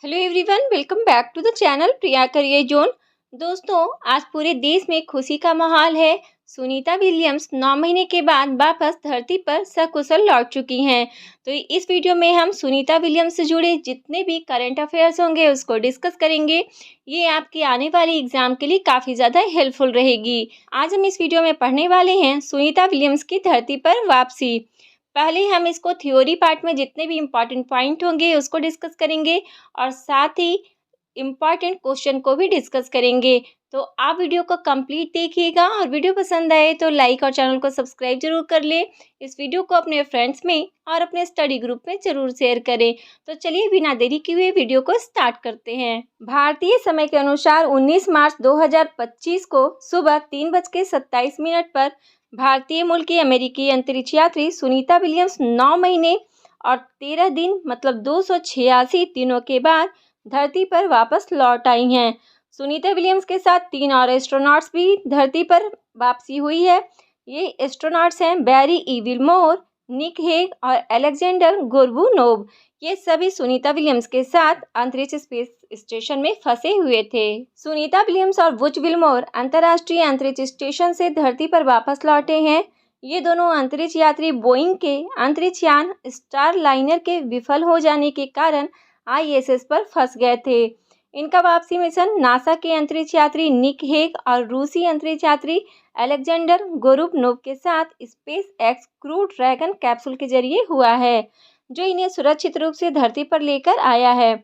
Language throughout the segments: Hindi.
Hello everyone, welcome back to the channel Priya career zone. दोस्तों, आज पूरे देश में खुशी का माहौल है। सुनीता विलियम्स 9 महीने के बाद वापस धरती पर सकुशल लौट चुकी हैं। तो इस वीडियो में हम सुनीता विलियम्स से जुड़े जितने भी करंट अफेयर्स होंगे उसको डिस्कस करेंगे। ये आपकी आने वाली एग्जाम के लिए काफ़ी ज़्यादा हेल्पफुल रहेगी। आज हम इस वीडियो में पढ़ने वाले हैं सुनीता विलियम्स की धरती पर वापसी। पहले हम इसको थ्योरी पार्ट में जितने भी इम्पॉर्टेंट पॉइंट होंगे उसको डिस्कस करेंगे और साथ ही इम्पॉर्टेंट क्वेश्चन को भी डिस्कस करेंगे। तो आप वीडियो को कंप्लीट देखिएगा और वीडियो पसंद आए तो लाइक और चैनल को सब्सक्राइब जरूर कर ले। इस वीडियो को अपने फ्रेंड्स में और अपने स्टडी ग्रुप में जरूर शेयर करें। तो चलिए बिना देरी किए हुए वीडियो को स्टार्ट करते हैं। भारतीय समय के अनुसार 19 मार्च 2025 को सुबह 3:27 पर भारतीय मूल की अमेरिकी अंतरिक्ष यात्री सुनीता विलियम्स 9 महीने और 13 दिन मतलब 286 दिनों के बाद धरती पर वापस लौट आई हैं। सुनीता विलियम्स के साथ 3 और एस्ट्रोनॉट्स भी धरती पर वापसी हुई है। ये एस्ट्रोनॉट्स हैं बैरी ई विल्मोर, निक हेग और अलेक्जेंडर गोर्बुनोव। ये सभी सुनीता विलियम्स के साथ अंतरिक्ष स्पेस स्टेशन में फंसे हुए थे। सुनीता विलियम्स और बुच विल्मोर अंतर्राष्ट्रीय अंतरिक्ष स्टेशन से धरती पर वापस लौटे हैं। ये दोनों अंतरिक्ष यात्री बोइंग के अंतरिक्ष यान स्टार लाइनर के विफल हो जाने के कारण ISS पर फंस गए थे। इनका वापसी मिशन नासा के अंतरिक्ष यात्री निक हेग और रूसी अंतरिक्ष यात्री अलेक्जेंडर गोरुबनोव के साथ space x crew dragon capsule के जरिए हुआ है, जो इन्हें सुरक्षित रूप से धरती पर लेकर आया है।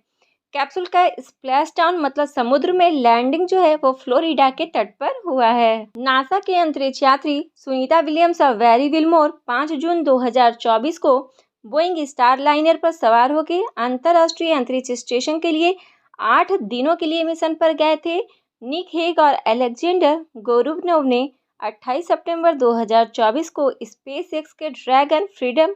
कैप्सूल का स्प्लैश डाउन मतलब समुद्र में लैंडिंग जो है वो फ्लोरिडा के तट पर हुआ है। नासा के अंतरिक्ष यात्री सुनीता विलियम्स और बैरी विल्मोर 5 जून 2024 को बोइंग स्टार लाइनर पर सवार होकर अंतर्राष्ट्रीय अंतरिक्ष स्टेशन के लिए 8 दिनों के लिए मिशन पर गए थे। निक हेग और अलेक्जेंडर गोरुबनोव ने 28 सितंबर 2024 को स्पेस एक्स के ड्रैगन फ्रीडम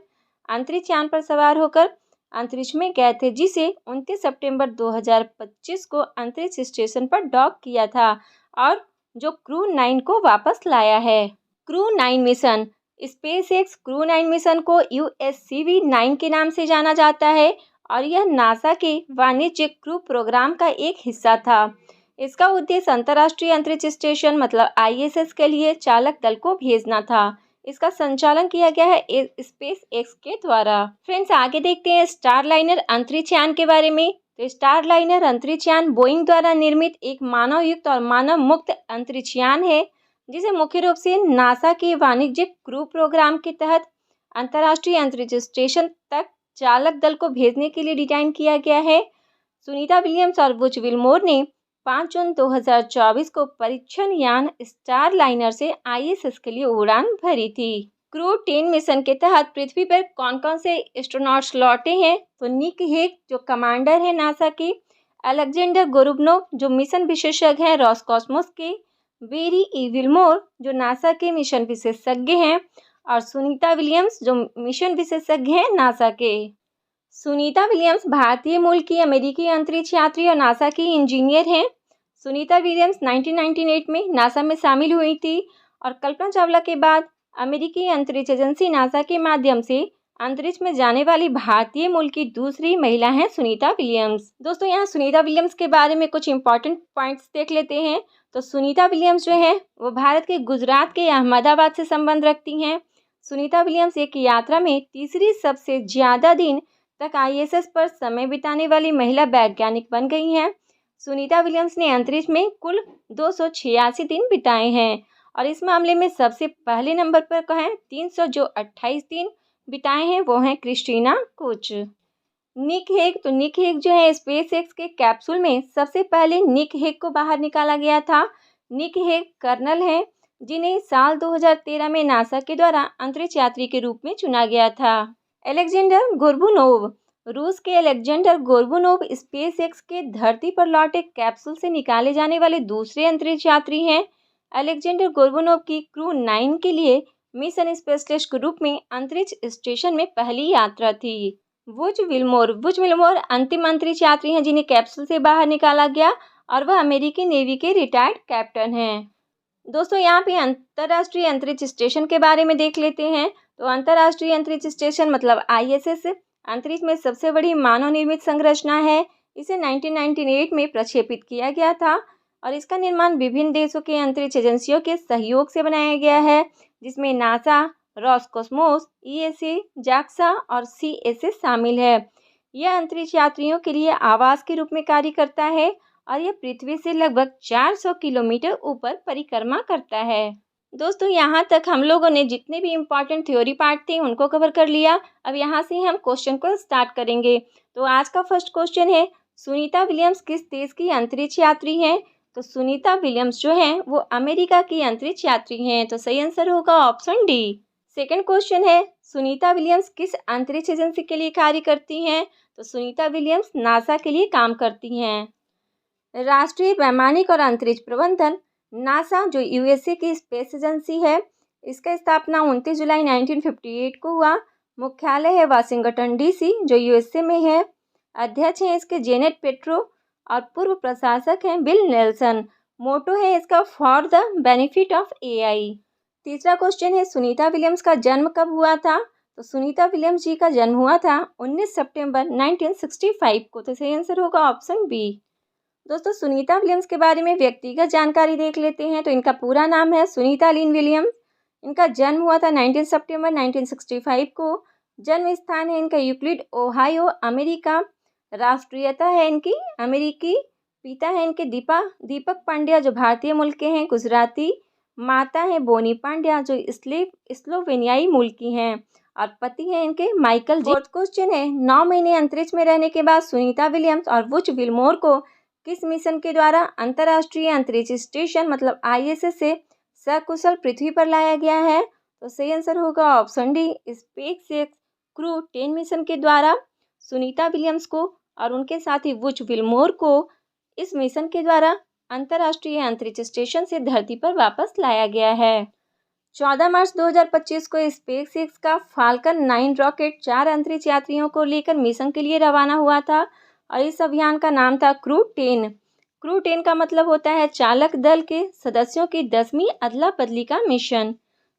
अंतरिक्ष यान पर सवार होकर अंतरिक्ष में गए थे, जिसे 29 सितंबर 2025 को अंतरिक्ष स्टेशन पर डॉक किया था और जो क्रू 9 को वापस लाया है। Crew 9 mission space x crew 9 mission को USCV-9 के नाम से जाना जाता है और यह नासा के वाणिज्यिक क्रू प्रोग्राम का एक हिस्सा था। इसका उद्देश्य अंतर्राष्ट्रीय अंतरिक्ष स्टेशन मतलब ISS के लिए चालक दल को भेजना था। इसका संचालन किया गया है स्पेस एक्स के द्वारा। फ्रेंड्स, आगे देखते हैं स्टार लाइनर अंतरिक्ष यान के बारे में। तो स्टार लाइनर अंतरिक्ष यान बोइंग द्वारा निर्मित एक मानव युक्त और मानव मुक्त अंतरिक्ष यान है, जिसे मुख्य रूप से नासा के वाणिज्यिक क्रू प्रोग्राम के तहत अंतर्राष्ट्रीय अंतरिक्ष स्टेशन तक चालक दल को भेजने के लिए डिजाइन किया गया है। सुनीता विलियम्स और बुच विल्मोर ने 5 जून 2024 को परीक्षण यान स्टार लाइनर से ISS के लिए उड़ान भरी थी। क्रू 10 मिशन के तहत पृथ्वी पर कौन कौन से एस्ट्रोनॉट्स लौटे हैं? तो निक हेग जो कमांडर है नासा के, अलेक्जेंडर गोरुबनोव जो मिशन विशेषज्ञ हैं रॉसकॉस्मोस के, बैरी ई विल्मोर जो नासा के मिशन विशेषज्ञ हैं और सुनीता विलियम्स जो मिशन विशेषज्ञ हैं नासा के। सुनीता विलियम्स भारतीय मूल की अमेरिकी अंतरिक्ष यात्री और नासा की इंजीनियर हैं। सुनीता विलियम्स 1998 में नासा में शामिल हुई थी और कल्पना चावला के बाद अमेरिकी अंतरिक्ष एजेंसी नासा के माध्यम से अंतरिक्ष में जाने वाली भारतीय मूल की दूसरी महिला हैं सुनीता विलियम्स। दोस्तों, यहाँ सुनीता विलियम्स के बारे में कुछ इंपॉर्टेंट पॉइंट्स देख लेते हैं। तो सुनीता विलियम्स जो है वो भारत के गुजरात के अहमदाबाद से संबंध रखती हैं। सुनीता विलियम्स एक यात्रा में तीसरी सबसे ज़्यादा दिन तक ISS पर समय बिताने वाली महिला वैज्ञानिक बन गई हैं। सुनीता विलियम्स ने अंतरिक्ष में कुल 286 दिन बिताए हैं और इस मामले में सबसे पहले नंबर पर कहें 300 जो 28 दिन बिताए हैं वो हैं क्रिस्टीना कोच। निक हेग जो है स्पेस एक्स के कैप्सूल में सबसे पहले निक हेग को बाहर निकाला गया था। निक हेग कर्नल हैं जिन्हें साल 2013 में नासा के द्वारा अंतरिक्ष यात्री के रूप में चुना गया था। अलेक्जेंडर गोर्बुनोव रूस के अलेक्जेंडर गोर्बुनोव स्पेस एक्स के धरती पर लौटे कैप्सूल से निकाले जाने वाले दूसरे अंतरिक्ष यात्री हैं। अलेक्जेंडर गोर्बुनोव की क्रू 9 के लिए मिशन स्पेशलिस्ट के रूप में अंतरिक्ष स्टेशन में पहली यात्रा थी। बुच विल्मोर अंतिम अंतरिक्ष यात्री हैं जिन्हें कैप्सूल से बाहर निकाला गया और वह अमेरिकी नेवी के रिटायर्ड कैप्टन हैं। दोस्तों, यहाँ पे अंतर्राष्ट्रीय अंतरिक्ष स्टेशन के बारे में देख लेते हैं। तो अंतर्राष्ट्रीय अंतरिक्ष स्टेशन मतलब ISS अंतरिक्ष में सबसे बड़ी मानव निर्मित संरचना है। इसे 1998 में प्रक्षेपित किया गया था और इसका निर्माण विभिन्न देशों के अंतरिक्ष एजेंसियों के सहयोग से बनाया गया है, जिसमें नासा, रॉसकॉस्मोस, ईएसए, जाक्सा और सीएसए शामिल है। यह अंतरिक्ष यात्रियों के लिए आवास के रूप में कार्य करता है और यह पृथ्वी से लगभग 400 किलोमीटर ऊपर परिक्रमा करता है। दोस्तों, यहाँ तक हम लोगों ने जितने भी इम्पॉर्टेंट थ्योरी पार्ट थे उनको कवर कर लिया। अब यहाँ से हम क्वेश्चन को स्टार्ट करेंगे। तो आज का फर्स्ट क्वेश्चन है, सुनीता विलियम्स किस देश की अंतरिक्ष यात्री हैं? तो सुनीता विलियम्स जो हैं वो अमेरिका की अंतरिक्ष यात्री हैं। तो सही आंसर होगा ऑप्शन डी। सेकंड क्वेश्चन है, सुनीता विलियम्स किस अंतरिक्ष एजेंसी के लिए कार्य करती हैं? तो सुनीता विलियम्स नासा के लिए काम करती हैं। राष्ट्रीय वैमानिक और अंतरिक्ष प्रबंधन नासा जो यूएसए की स्पेस एजेंसी है, इसका स्थापना 29 जुलाई 1958 को हुआ। मुख्यालय है वाशिंगटन डीसी जो यूएसए में है। अध्यक्ष हैं इसके जेनेट पेट्रो और पूर्व प्रशासक हैं बिल नेल्सन। मोटो है इसका for the benefit of AI. तीसरा क्वेश्चन है, सुनीता विलियम्स का जन्म कब हुआ था? तो सुनीता विलियम्स जी का जन्म हुआ था 19 सितंबर 1965 को। तो सही आंसर होगा ऑप्शन बी। दोस्तों, सुनीता विलियम्स के बारे में व्यक्तिगत जानकारी देख लेते हैं। तो इनका पूरा नाम है सुनीता लिन विलियम्स। इनका जन्म हुआ था 19 सितंबर 1965 को। जन्म स्थान है इनका यूक्लिड, ओहायो, अमेरिका। राष्ट्रीयता है इनकी अमेरिकी। पिता है इनके दीपक पांड्या जो भारतीय मूल के हैं, गुजराती। माता है बोनी पांड्या जो स्लोवेनियाई मूल की हैं और पति हैं इनके माइकल जी। फोर्थ क्वेश्चन है, 9 महीने अंतरिक्ष में रहने के बाद सुनीता विलियम्स और वुच विलमोर को किस मिशन के द्वारा अंतर्राष्ट्रीय अंतरिक्ष स्टेशन मतलब आईएसएस से सकुशल पृथ्वी पर लाया गया है? तो सही आंसर होगा option D, SpaceX crew 10 mission के द्वारा सुनीता विलियम्स को और उनके साथी वुच विलमोर को इस मिशन के द्वारा अंतर्राष्ट्रीय अंतरिक्ष स्टेशन से धरती पर वापस लाया गया है। 14 मार्च 2025 को स्पेसएक्स का फाल्कन 9 रॉकेट 4 अंतरिक्ष यात्रियों को लेकर मिशन के लिए रवाना हुआ था और इस अभियान का नाम था क्रू 10। क्रू 10 का मतलब होता है चालक दल के सदस्यों की 10वीं अदला बदली का मिशन।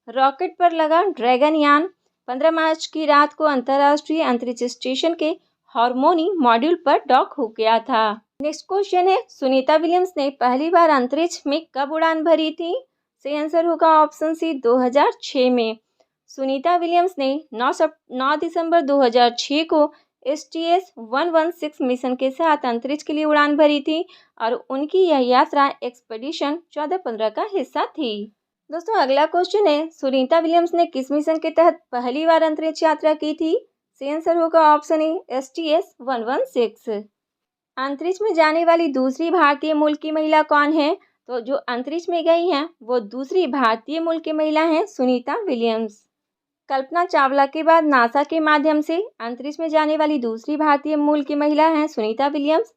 रॉकेट पर लगा ड्रैगन यान 15 मार्च की रात को अंतर्राष्ट्रीय अंतरिक्ष स्टेशन के हार्मोनी मॉड्यूल पर डॉक हो गया था। नेक्स्ट क्वेश्चन है, सुनीता विलियम्स ने पहली बार अंतरिक्ष में कब उड़ान भरी थी? सही आंसर होगा ऑप्शन सी, 2006 में। सुनीता विलियम्स ने 9 दिसंबर 2006 को STS-116 मिशन के साथ अंतरिक्ष के लिए उड़ान भरी थी और उनकी यह यात्रा एक्सपेडिशन 14-15 का हिस्सा थी। दोस्तों, अगला क्वेश्चन है, सुनीता विलियम्स ने किस मिशन के तहत पहली बार अंतरिक्ष यात्रा की थी? सही आंसर होगा ऑप्शन ए, STS-116। अंतरिक्ष में जाने वाली दूसरी भारतीय मूल की महिला कौन है? तो जो अंतरिक्ष में गई हैं वो दूसरी भारतीय मूल की महिला हैं सुनीता विलियम्स। कल्पना चावला के बाद नासा के माध्यम से अंतरिक्ष में जाने वाली दूसरी भारतीय मूल की महिला हैं सुनीता विलियम्स।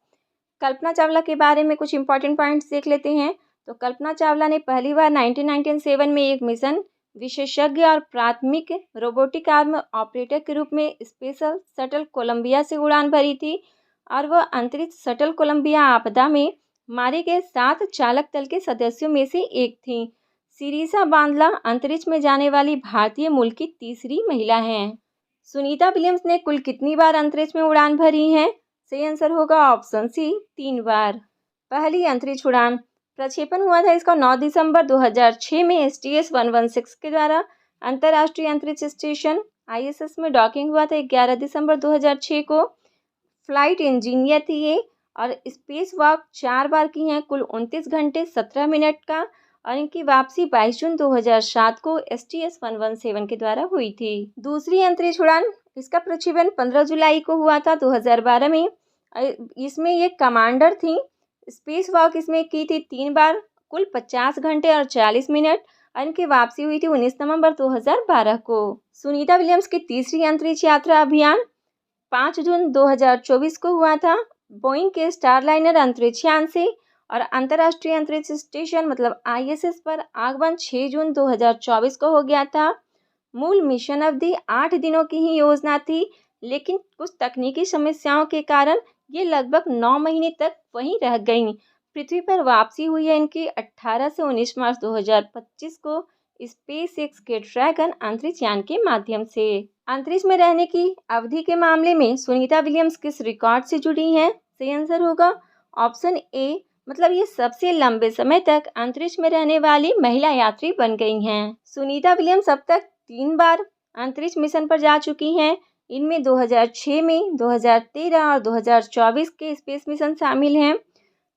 कल्पना चावला के बारे में कुछ इंपॉर्टेंट पॉइंट्स देख लेते हैं। तो कल्पना चावला ने पहली बार 1997 में एक मिशन विशेषज्ञ और प्राथमिक रोबोटिक आर्म ऑपरेटर के रूप में स्पेशल शटल कोलंबिया से उड़ान भरी थी और वह अंतरिक्ष शटल कोलंबिया आपदा में मारे गए 7 चालक दल के सदस्यों में से एक थी। सिरिसा बांदला अंतरिक्ष में जाने वाली भारतीय मूल की तीसरी महिला हैं। सुनीता विलियम्स ने कुल कितनी बार अंतरिक्ष में उड़ान भरी है? सही आंसर होगा ऑप्शन सी, 3 बार। पहली अंतरिक्ष उड़ान प्रक्षेपण हुआ था इसका 9 दिसंबर 2006 में STS-116 के द्वारा। अंतर्राष्ट्रीय अंतरिक्ष स्टेशन ISS में डॉकिंग हुआ था 11 दिसंबर 2006 को। फ्लाइट इंजीनियर थी ये और स्पेस वॉक 4 बार की हैं, कुल 29 घंटे 17 मिनट का, और इनकी वापसी 22 जून 2007 को STS-117 के द्वारा हुई थी। दूसरी अंतरिक्ष उड़ान इसका प्रक्षेपण 15 जुलाई को हुआ था 2012 में। इसमें ये कमांडर थी। स्पेस वॉक इसमें की थी 3 बार, कुल 50 घंटे और 40 मिनट, और इनकी वापसी हुई थी 19 नवंबर 2012 को। सुनीता विलियम्स की तीसरी अंतरिक्ष यात्रा अभियान 5 जून 2024 को हुआ था बोइंग के स्टारलाइनर अंतरिक्ष यान से, और अंतर्राष्ट्रीय अंतरिक्ष स्टेशन मतलब ISS पर आगमन 6 जून 2024 को हो गया था। मूल मिशन अवधि 8 दिनों की ही योजना थी, लेकिन कुछ तकनीकी समस्याओं के कारण ये लगभग 9 महीने तक वहीं रह गईं। पृथ्वी पर वापसी हुई है इनकी 18 से 19 मार्च 2025 को स्पेसएक्स के ड्रैगन अंतरिक्ष यान के माध्यम से। अंतरिक्ष में रहने की अवधि के मामले में सुनीता विलियम्स किस रिकॉर्ड से जुड़ी हैं? सही आंसर होगा ऑप्शन ए, मतलब ये सबसे लंबे समय तक अंतरिक्ष में रहने वाली महिला यात्री बन गई हैं। सुनीता विलियम्स अब तक 3 बार अंतरिक्ष मिशन पर जा चुकी हैं। इनमें 2006 में, 2013 और 2024 के स्पेस मिशन शामिल हैं,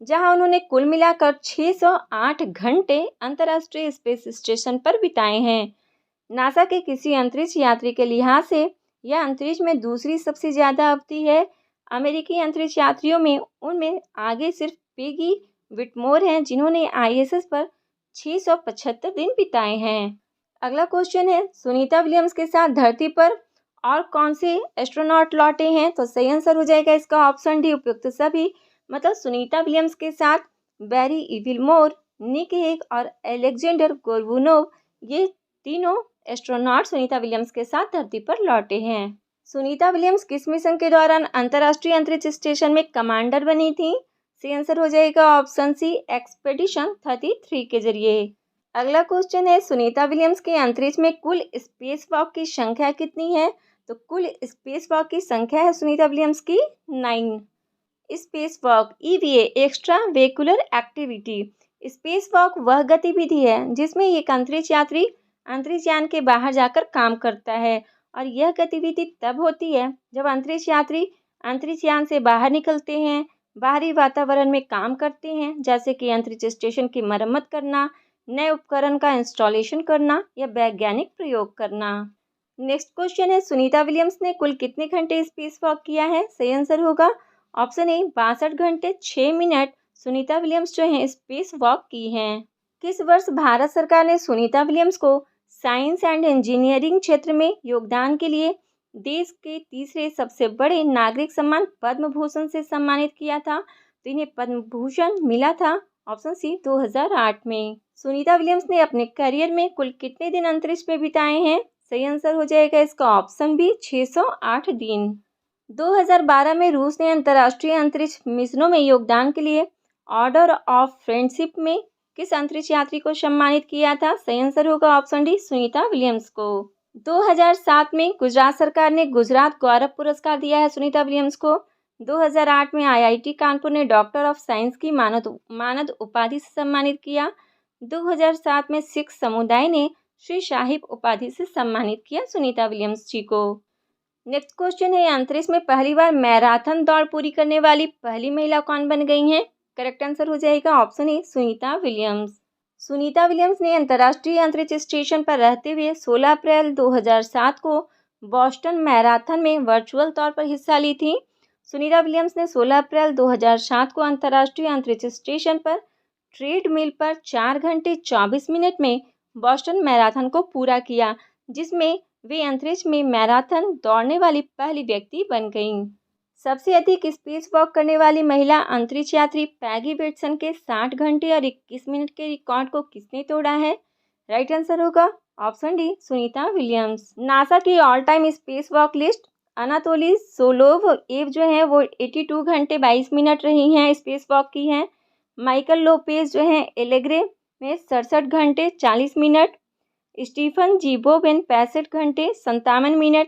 जहां उन्होंने कुल मिलाकर 608 घंटे अंतर्राष्ट्रीय स्पेस स्टेशन पर बिताए हैं। नासा के किसी अंतरिक्ष यात्री के लिहाज से यह अंतरिक्ष में दूसरी सबसे ज़्यादा अवधि है। अमेरिकी अंतरिक्ष यात्रियों में उनमें आगे सिर्फ पेगी विटमोर हैं, जिन्होंने आईएसएस पर 675 दिन बिताए हैं। अगला क्वेश्चन है, सुनीता विलियम्स के साथ धरती पर और कौन से एस्ट्रोनॉट लौटे हैं? तो सही आंसर हो जाएगा इसका ऑप्शन डी, उपयुक्त सभी। मतलब सुनीता विलियम्स के साथ बैरी इविलमोर, निक हेग और अलेक्जेंडर गोर्बुनोव, ये तीनों एस्ट्रोनॉट सुनीता विलियम्स के साथ धरती पर लौटे हैं। सुनीता विलियम्स किस मिशन के दौरान अंतर्राष्ट्रीय अंतरिक्ष स्टेशन में कमांडर बनी थी? सही आंसर हो जाएगा ऑप्शन सी, एक्सपेडिशन 33 के जरिए। अगला क्वेश्चन है, सुनीता विलियम्स के अंतरिक्ष में कुल स्पेस वॉक की संख्या कितनी है? तो कुल स्पेस वॉक की संख्या है सुनीता विलियम्स की 9। Space walk EVA, extra vehicular activity. Space walk वह गतिविधि है जिसमें एक अंतरिक्ष यात्री अंतरिक्ष यान के बाहर जाकर काम करता है, और यह गतिविधि तब होती है जब अंतरिक्ष यात्री अंतरिक्ष यान से बाहर निकलते हैं, बाहरी वातावरण में काम करते हैं, जैसे कि अंतरिक्ष स्टेशन की मरम्मत करना, नए उपकरण का इंस्टॉलेशन करना या वैज्ञानिक प्रयोग करना। नेक्स्ट क्वेश्चन है, सुनीता विलियम्स ने कुल कितने घंटे स्पेस वॉक किया है? सही आंसर होगा ऑप्शन ए, 62 घंटे 6 मिनट सुनीता विलियम्स जो हैं स्पेस वॉक की हैं। किस वर्ष भारत सरकार ने सुनीता विलियम्स को साइंस एंड इंजीनियरिंग क्षेत्र में योगदान के लिए देश के तीसरे सबसे बड़े नागरिक सम्मान पद्म भूषण से सम्मानित किया था? तो इन्हें पद्म भूषण मिला था ऑप्शन सी, 2008 में। सुनीता विलियम्स ने अपने करियर में कुल कितने दिन अंतरिक्ष में बिताए हैं? सही आंसर हो जाएगा इसका ऑप्शन बी, 608 दिन। 2012 में रूस ने अंतर्राष्ट्रीय अंतरिक्ष मिशनों में योगदान के लिए ऑर्डर ऑफ फ्रेंडशिप में किस अंतरिक्ष यात्री को सम्मानित किया था? सही आंसर होगा ऑप्शन डी, सुनीता विलियम्स को। 2007 में गुजरात सरकार ने गुजरात गौरव पुरस्कार दिया है सुनीता विलियम्स को। 2008 में आईआईटी कानपुर ने डॉक्टर ऑफ साइंस की मानद उपाधि से सम्मानित किया। 2007 में सिख समुदाय ने श्री साहिब उपाधि से सम्मानित किया सुनीता विलियम्स जी को। नेक्स्ट क्वेश्चन है, अंतरिक्ष में पहली बार मैराथन दौड़ पूरी करने वाली पहली महिला कौन बन गई हैं? करेक्ट आंसर हो जाएगा option A, Sunita Williams. Sunita Williams ने अंतर्राष्ट्रीय अंतरिक्ष स्टेशन पर रहते हुए 16 अप्रैल 2007 को बॉस्टन मैराथन में वर्चुअल तौर पर हिस्सा ली थी। सुनीता विलियम्स ने 16 अप्रैल 2007 को अंतर्राष्ट्रीय अंतरिक्ष स्टेशन पर ट्रेडमिल पर 4 घंटे 24 मिनट में बॉस्टन मैराथन को पूरा किया, जिसमें वे अंतरिक्ष में मैराथन दौड़ने वाली पहली व्यक्ति बन गईं। सबसे अधिक स्पेस वॉक करने वाली महिला अंतरिक्ष यात्री पैगी विल्सन के 60 घंटे और 21 मिनट के रिकॉर्ड को किसने तोड़ा है? राइट आंसर होगा option D, Sunita Williams. NASA की all time space walk list Anatoly Solovyev जो है वो 82 घंटे 22 मिनट रही हैं, स्पेस वॉक की हैं। माइकल लोपेज जो हैं एलेग्रे में 67 घंटे 40 मिनट, स्टीफन जीबोवेन 65 घंटे 57 मिनट,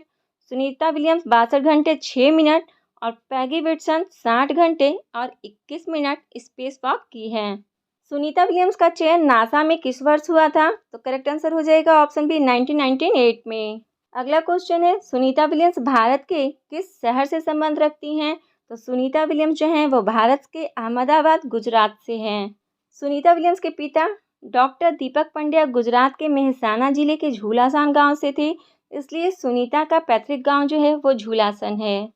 सुनीता विलियम्स 62 घंटे 6 मिनट और पैगी विल्सन 60 घंटे और 21 मिनट स्पेस वॉक की हैं। सुनीता विलियम्स का चयन नासा में किस वर्ष हुआ था? तो करेक्ट आंसर हो जाएगा ऑप्शन बी, 1998 में। अगला क्वेश्चन है, सुनीता विलियम्स भारत के किस शहर से संबंध रखती हैं? तो सुनीता विलियम्स जो हैं वो भारत के अहमदाबाद गुजरात से हैं। सुनीता विलियम्स के पिता डॉक्टर दीपक पंड्या गुजरात के मेहसाना जिले के झूलासान गांव से थे, इसलिए सुनीता का पैतृक गांव जो है वो झूलासन है।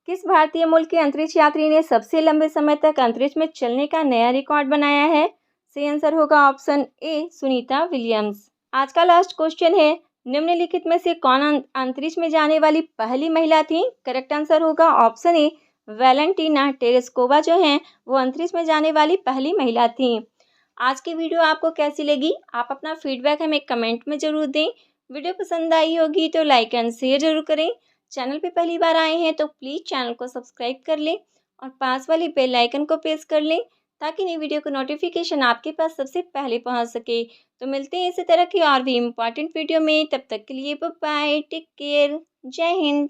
किस भारतीय मूल के अंतरिक्ष यात्री ने सबसे लंबे समय तक अंतरिक्ष में चलने का नया रिकॉर्ड बनाया है? सही आंसर होगा ऑप्शन ए, सुनीता विलियम्स। आज का लास्ट क्वेश्चन है, निम्नलिखित में से कौन अंतरिक्ष में जाने वाली पहली महिला थी? करेक्ट आंसर होगा ऑप्शन ए, वैलेंटीना टेरेस्कोवा जो हैं वो अंतरिक्ष में जाने वाली पहली महिला थी। आज की वीडियो आपको कैसी लगी? आप अपना फीडबैक हमें कमेंट में ज़रूर दें। वीडियो पसंद आई होगी तो लाइक एंड शेयर जरूर करें। चैनल पे पहली बार आए हैं तो प्लीज़ चैनल को सब्सक्राइब कर लें और पास वाली बेल आइकन को प्रेस कर लें, ताकि नई वीडियो का नोटिफिकेशन आपके पास सबसे पहले पहुंच सके। तो मिलते हैं इसी तरह की और भी इम्पॉर्टेंट वीडियो में, तब तक के लिए बाय बाय, टेक केयर, जय हिंद।